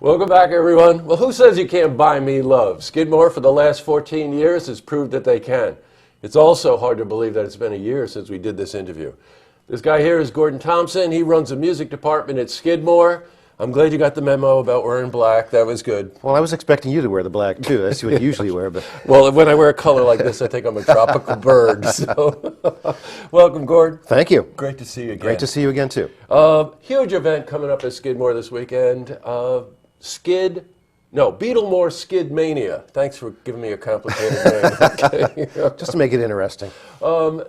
Welcome back, everyone. Well, who says you can't buy me love? Skidmore, for the last 14 years, has proved that they can. It's also hard to believe that it's been a year since we did this interview. This guy here is Gordon Thompson. He runs the music department at Skidmore. I'm glad you got the memo about wearing black. That was good. Well, I was expecting you to wear the black, too. That's what you usually wear. But well, when I wear a color like this, I think I'm a tropical bird. So, welcome, Gordon. Thank you. Great to see you again. Great to see you again, too. Huge event coming up at Skidmore this weekend. Beatlemore Skid Mania. Thanks for giving me a complicated name. Okay. Just to make it interesting.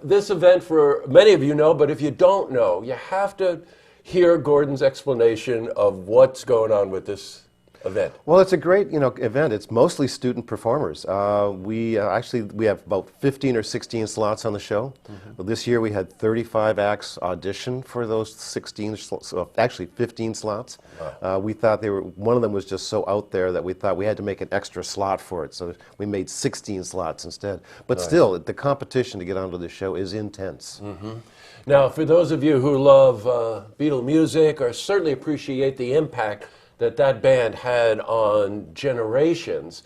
This event, for many of you know, but if you don't know, you have to hear Gordon's explanation of what's going on with this event. Well, it's a great, event. It's mostly student performers. We have about 15 or 16 slots on the show. Well, this year we had 35 acts audition for those 15 slots. Wow. We thought one of them was just so out there that we thought we had to make an extra slot for it. So we made 16 slots instead. But Nice. Still, the competition to get onto the show is intense. Now, for those of you who love Beatle music or certainly appreciate the impact that band had on generations,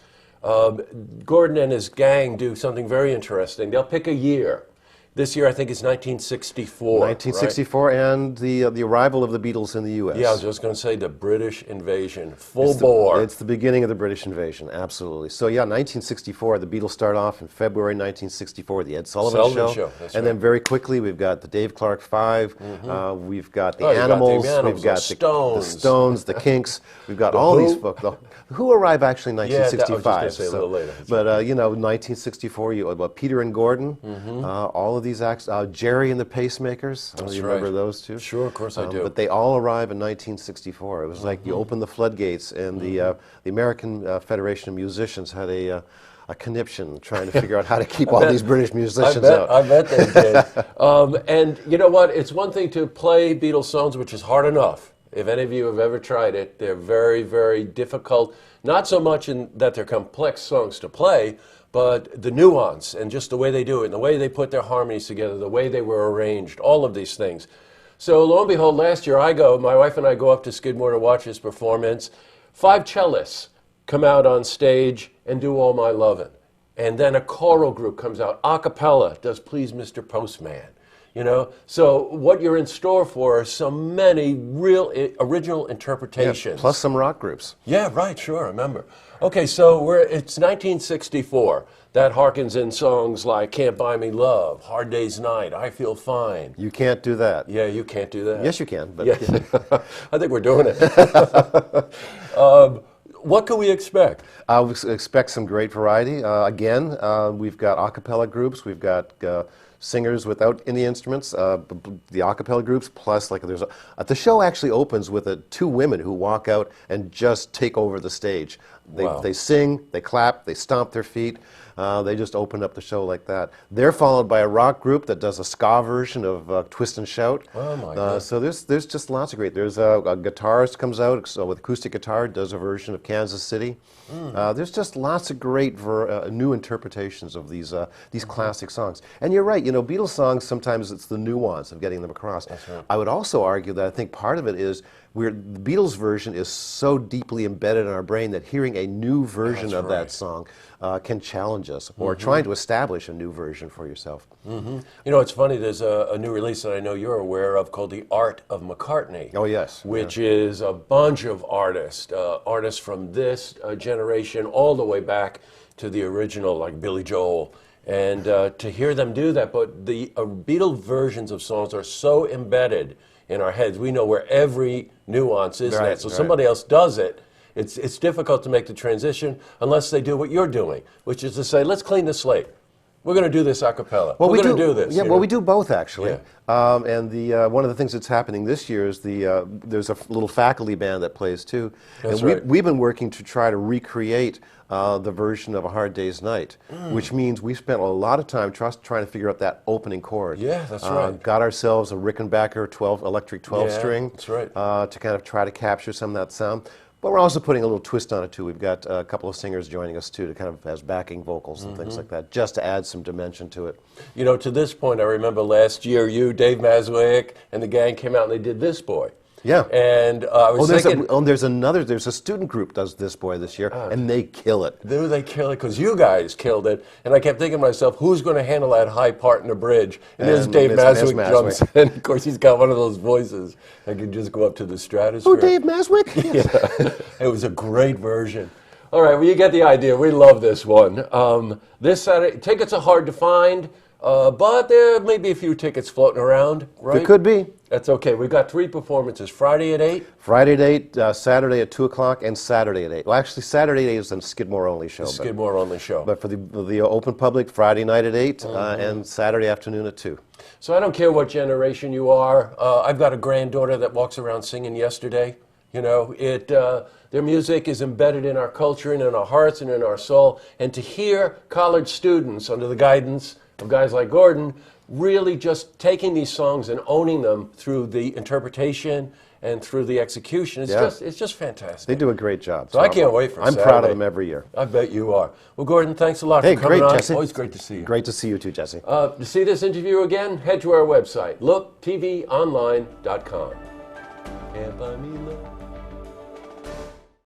Gordon and his gang do something very interesting. They'll pick a year. This year, I think, is 1964. 1964, right? and the arrival of the Beatles in the U.S. Yeah, I was just going to say the British invasion, full bore. It's the beginning of the British invasion, absolutely. So yeah, 1964, the Beatles start off in February 1964, the Ed Sullivan Show. That's and right. then very quickly, we've got the Dave Clark Five, we've got the Oh, you've got the Animals, Animals, we've got the the Stones, the Kinks, we've got The all Who. these folks. Who arrive actually in Yeah, that- I was just 1965. gonna say a little later. That's But 1964, Peter and Gordon, all of these acts, Jerry and the Pacemakers. That's You right. remember those two? Sure, of course I do. But they all arrive in 1964. It was like you opened the floodgates, and the American Federation of Musicians had a conniption trying to figure out how to keep all these British musicians out. I bet they did. And you know what? It's one thing to play Beatles songs, which is hard enough. If any of you have ever tried it, they're very, very difficult. Not so much in that they're complex songs to play, but the nuance and just the way they do it, and the way they put their harmonies together, the way they were arranged, all of these things. So lo and behold, last year my wife and I go up to Skidmore to watch this performance. 5 cellists come out on stage and do All My Lovin'. And then a choral group comes out, a cappella, does Please Mr. Postman. So what you're in store for are so many real original interpretations. Yeah, plus some rock groups. Yeah, right, sure, I remember. Okay, so it's 1964. That harkens in songs like Can't Buy Me Love, Hard Day's Night, I Feel Fine. You can't do that. Yeah, you can't do that. Yes, you can. But Yeah. I think we're doing it. What can we expect? We expect some great variety. Again, we've got a cappella groups. We've got singers without any instruments. The a cappella groups, plus the show actually opens with 2 women who walk out and just take over the stage. Wow. They sing, they clap, they stomp their feet. They just open up the show like that. They're followed by a rock group that does a ska version of Twist and Shout. Oh my God. So there's just lots of great. There's a guitarist comes out with acoustic guitar, does a version of Kansas City. There's just lots of great new interpretations of these classic songs. And you're right, Beatles songs, sometimes it's the nuance of getting them across. That's right. I would also argue that I think part of it is the Beatles version is so deeply embedded in our brain that hearing a new version of that song can challenge us, or trying to establish a new version for yourself. It's funny, there's a new release that I know you're aware of called The Art of McCartney. Oh, yes. Which is a bunch of artists from this generation all the way back to the original, like Billy Joel. And to hear them do that, but the Beatle versions of songs are so embedded in our heads. We know where every nuance is Right, now. So right. somebody else does it. It's difficult to make the transition unless they do what you're doing, which is to say, let's clean the slate. We're going to do this a cappella. We're going to do this. Yeah, well, we do both, actually. Yeah. And one of the things that's happening this year is there's a little faculty band that plays too. That's and right. We've been working to try to recreate the version of A Hard Day's Night, which means we spent a lot of time trying to figure out that opening chord. Yeah, that's right. Got ourselves a Rickenbacker electric 12-string that's right. to kind of try to capture some of that sound. But we're also putting a little twist on it, too. We've got a couple of singers joining us, too, to kind of as backing vocals and things like that, just to add some dimension to it. To this point, I remember last year, Dave Mazwick, and the gang came out and they did This Boy. Yeah. And I was thinking, there's a student group does This Boy this year, and they kill it. do they kill it? Because you guys killed it. And I kept thinking to myself, who's going to handle that high part in the bridge? And there's Dave Maswick jumps in. Of course, he's got one of those voices that can just go up to the stratosphere. Oh, Dave Maswick? Yes. Yeah. It was a great version. All right, well, you get the idea. We love this one. This Saturday, tickets are hard to find, but there may be a few tickets floating around, right? It could be. That's okay. We've got 3 performances, Friday at 8. Friday at 8, Saturday at 2 o'clock, and Saturday at 8. Well, actually, Saturday at 8 is a Skidmore-only show. Skidmore-only show. But for the open public, Friday night at 8, and Saturday afternoon at 2. So I don't care what generation you are. I've got a granddaughter that walks around singing Yesterday. You know, their music is embedded in our culture and in our hearts and in our soul. And to hear college students, under the guidance of guys like Gordon, really just taking these songs and owning them through the interpretation and through the execution, it's just fantastic. They do a great job. So I can't wait for I'm Saturday. proud of them every year. I bet you are. Well, Gordon, thanks a lot for coming on. Jesse. Always great to see you. Great to see you too, Jesse. To see this interview again, head to our website, looktvonline.com. Can't buy me love.